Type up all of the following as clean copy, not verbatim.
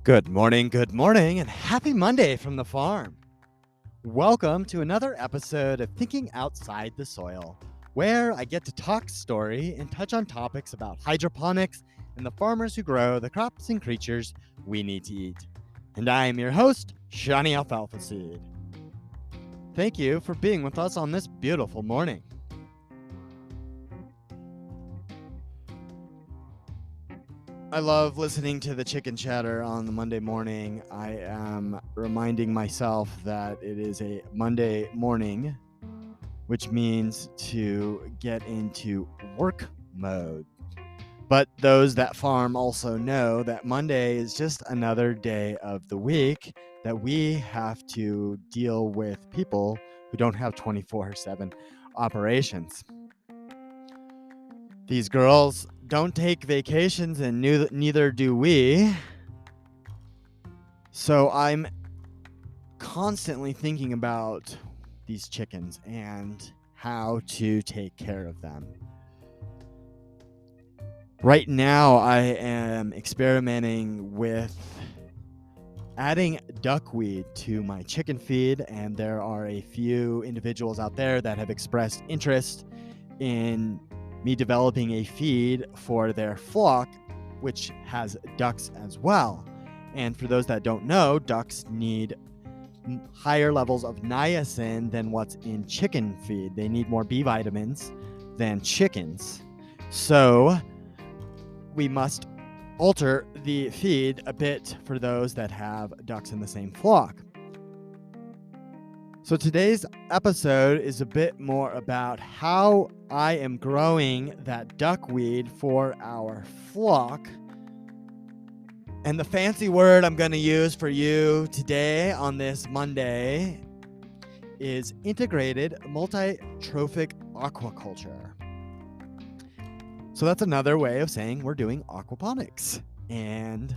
Good morning, and happy Monday from the farm. Welcome to another episode of Thinking Outside the Soil, where I get to talk story and touch on topics about hydroponics and the farmers who grow the crops and creatures we need to eat. And I am your host, Seany Alfalfaseed. Thank you for being with us on this beautiful morning. I love listening to the chicken chatter on the Monday morning. I am reminding myself that it is a Monday morning, which means to get into work mode. But those that farm also know that Monday is just another day of the week that we have to deal with people who don't have 24/7 operations. These girls don't take vacations, and neither do we. So I'm constantly thinking about these chickens and how to take care of them. Right now, I am experimenting with adding duckweed to my chicken feed, and there are a few individuals out there that have expressed interest in me developing a feed for their flock, which has ducks as well. And for those that don't know, ducks need higher levels of niacin than what's in chicken feed. They need more B vitamins than chickens. So we must alter the feed a bit for those that have ducks in the same flock. So today's episode is a bit more about how I am growing that duckweed for our flock. And the fancy word I'm going to use for you today on this Monday is integrated multi-trophic aquaculture. So that's another way of saying we're doing aquaponics. And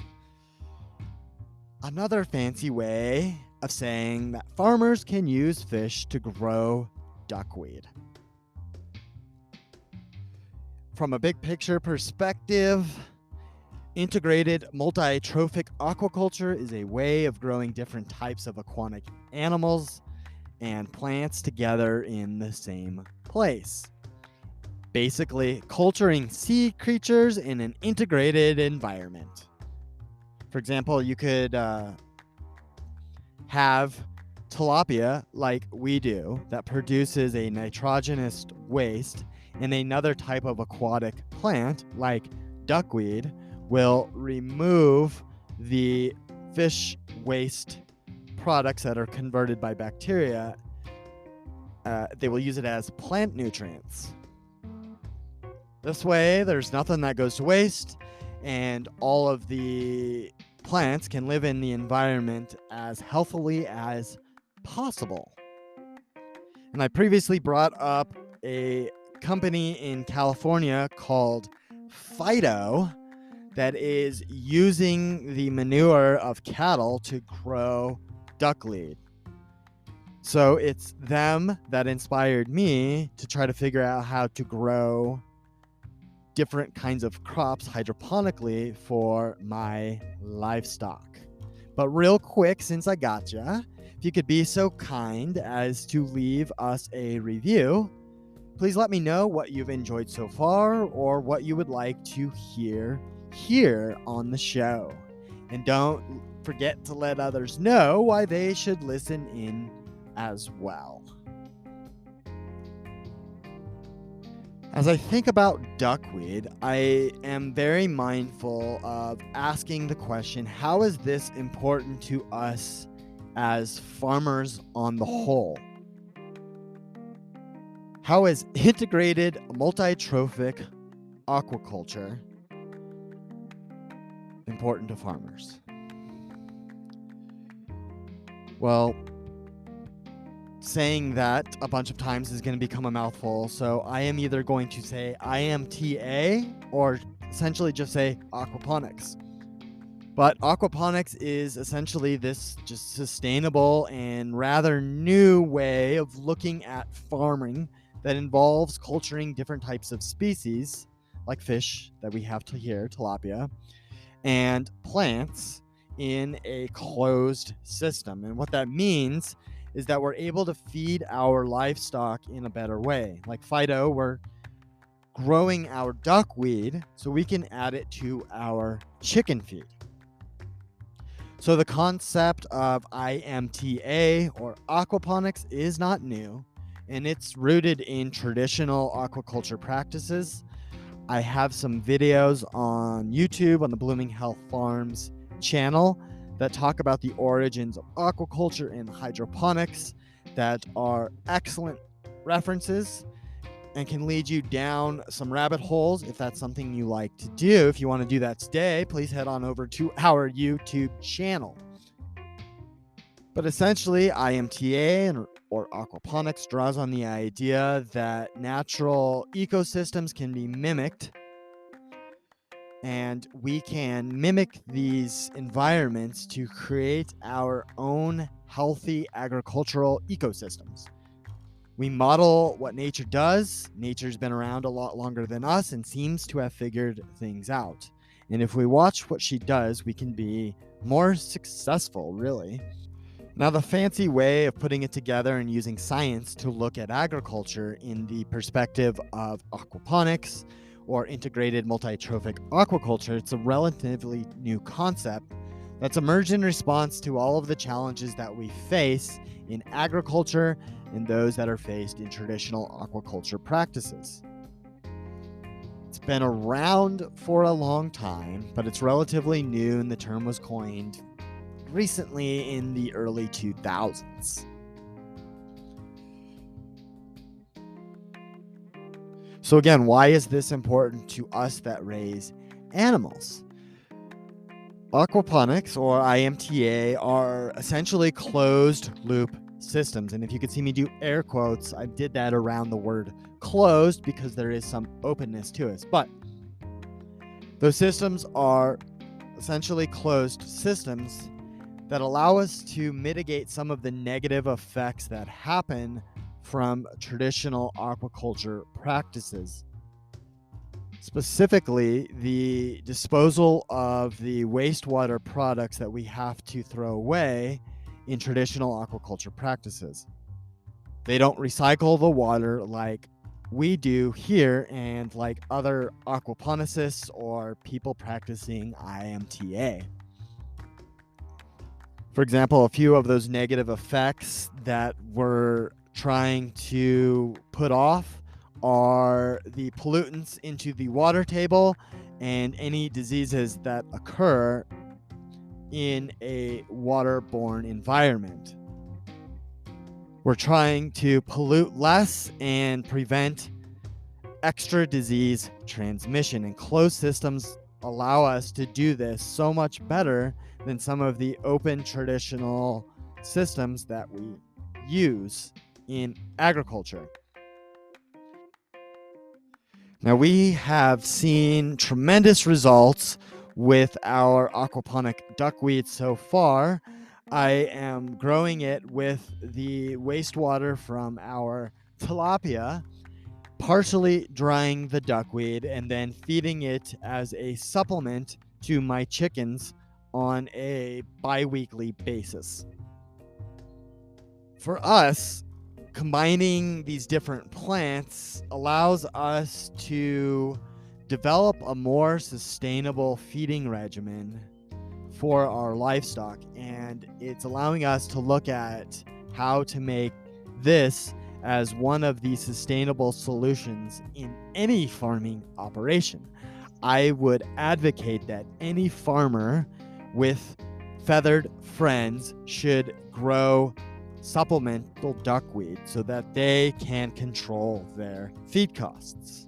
another fancy way of saying that farmers can use fish to grow duckweed. From a big picture perspective, integrated multi-trophic aquaculture is a way of growing different types of aquatic animals and plants together in the same place. Basically, culturing sea creatures in an integrated environment. For example, you could have tilapia, like we do, that produces a nitrogenous waste, and another type of aquatic plant, like duckweed, will remove the fish waste products that are converted by bacteria. They will use it as plant nutrients. This way, there's nothing that goes to waste, and all of the plants can live in the environment as healthily as possible. And I previously brought up a company in California called Fido that is using the manure of cattle to grow duckweed. So it's them that inspired me to try to figure out how to grow different kinds of crops hydroponically for my livestock. But real quick, since I gotcha, if you could be so kind as to leave us a review, please let me know what you've enjoyed so far or what you would like to hear here on the show. And don't forget to let others know why they should listen in as well. As I think about duckweed, I am very mindful of asking the question, how is this important to us as farmers on the whole? How is integrated multi-trophic aquaculture important to farmers? Well, saying that a bunch of times is going to become a mouthful, so I am either going to say IMTA or essentially just say aquaponics. But aquaponics is essentially this just sustainable and rather new way of looking at farming that involves culturing different types of species, like fish that we have here, tilapia, and plants in a closed system. And what that means is that we're able to feed our livestock in a better way. Like Fido, we're growing our duckweed so we can add it to our chicken feed. So the concept of IMTA or aquaponics is not new, and it's rooted in traditional aquaculture practices. I have some videos on YouTube on the Blooming Health Farms channel that talk about the origins of aquaculture and hydroponics that are excellent references and can lead you down some rabbit holes if that's something you like to do. If you want to do that today, please head on over to our YouTube channel. But essentially, IMTA or aquaponics draws on the idea that natural ecosystems can be mimicked, and we can mimic these environments to create our own healthy agricultural ecosystems. We model what nature does. Nature's been around a lot longer than us and seems to have figured things out. And if we watch what she does, we can be more successful, really. Now, the fancy way of putting it together and using science to look at agriculture in the perspective of aquaponics or integrated multi-trophic aquaculture, it's a relatively new concept that's emerged in response to all of the challenges that we face in agriculture and those that are faced in traditional aquaculture practices. It's been around for a long time, but it's relatively new, and the term was coined recently in the early 2000s. So again, why is this important to us that raise animals? Aquaponics, or IMTA, are essentially closed loop systems. And if you could see me do air quotes, I did that around the word closed because there is some openness to it. But those systems are essentially closed systems that allow us to mitigate some of the negative effects that happen from traditional aquaculture practices. Specifically, the disposal of the wastewater products that we have to throw away in traditional aquaculture practices. They don't recycle the water like we do here and like other aquaponicists or people practicing IMTA. For example, a few of those negative effects that we're trying to put off are the pollutants into the water table and any diseases that occur in a waterborne environment. We're trying to pollute less and prevent extra disease transmission, and closed systems allow us to do this so much better than some of the open traditional systems that we use in agriculture. Now, we have seen tremendous results with our aquaponic duckweed so far. I am growing it with the wastewater from our tilapia, partially drying the duckweed and then feeding it as a supplement to my chickens on a bi-weekly basis. For us, combining these different plants allows us to develop a more sustainable feeding regimen for our livestock, and it's allowing us to look at how to make this as one of the sustainable solutions in any farming operation. I would advocate that any farmer with feathered friends should grow supplemental duckweed so that they can control their feed costs.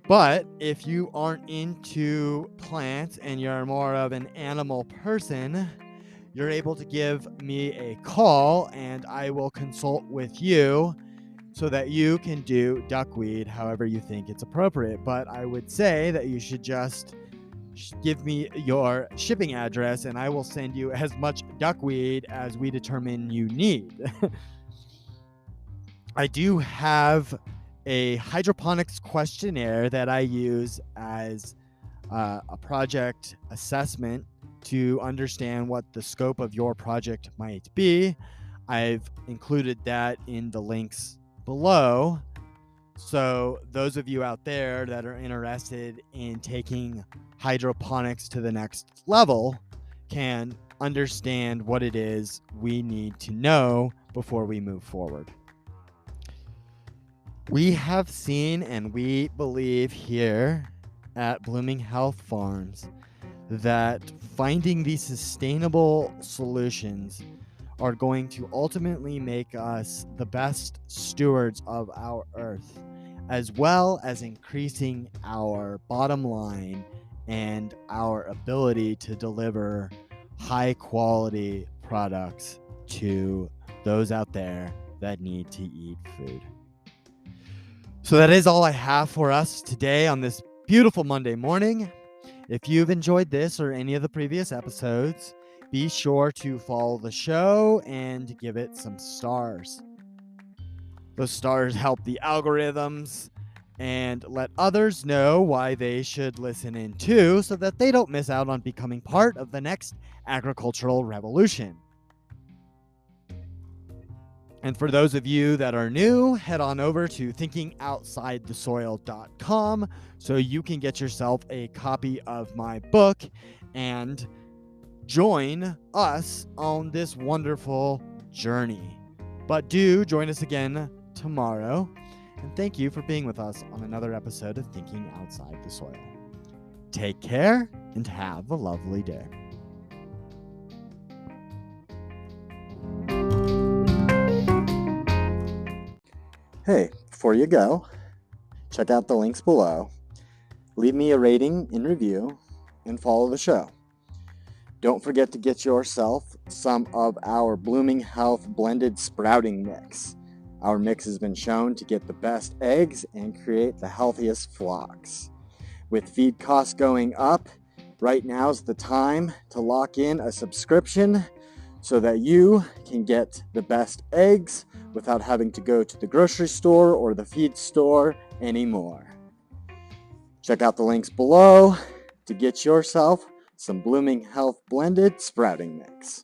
But if you aren't into plants and you're more of an animal person, you're able to give me a call and I will consult with you so that you can do duckweed however you think it's appropriate. But I would say that you should just give me your shipping address and I will send you as much duckweed as we determine you need. I do have a hydroponics questionnaire that I use as a project assessment to understand what the scope of your project might be, I've included that in the links below. So those of you out there that are interested in taking hydroponics to the next level can understand what it is we need to know before we move forward. We have seen and we believe here at Blooming Health Farms that finding these sustainable solutions are going to ultimately make us the best stewards of our earth, as well as increasing our bottom line and our ability to deliver high quality products to those out there that need to eat food. So that is all I have for us today on this beautiful Monday morning. If you've enjoyed this or any of the previous episodes, be sure to follow the show and give it some stars. Those stars help the algorithms and let others know why they should listen in too, so that they don't miss out on becoming part of the next agricultural revolution. And for those of you that are new, head on over to thinkingoutsidethesoil.com so you can get yourself a copy of my book and join us on this wonderful journey. But do join us again tomorrow. And thank you for being with us on another episode of Thinking Outside the Soil. Take care and have a lovely day. Hey, before you go, check out the links below, leave me a rating and review, and follow the show. Don't forget to get yourself some of our Blooming Health blended sprouting mix. Our mix has been shown to get the best eggs and create the healthiest flocks. With feed costs going up, right now's the time to lock in a subscription so that you can get the best eggs without having to go to the grocery store or the feed store anymore. Check out the links below to get yourself some Blooming Health blended sprouting mix.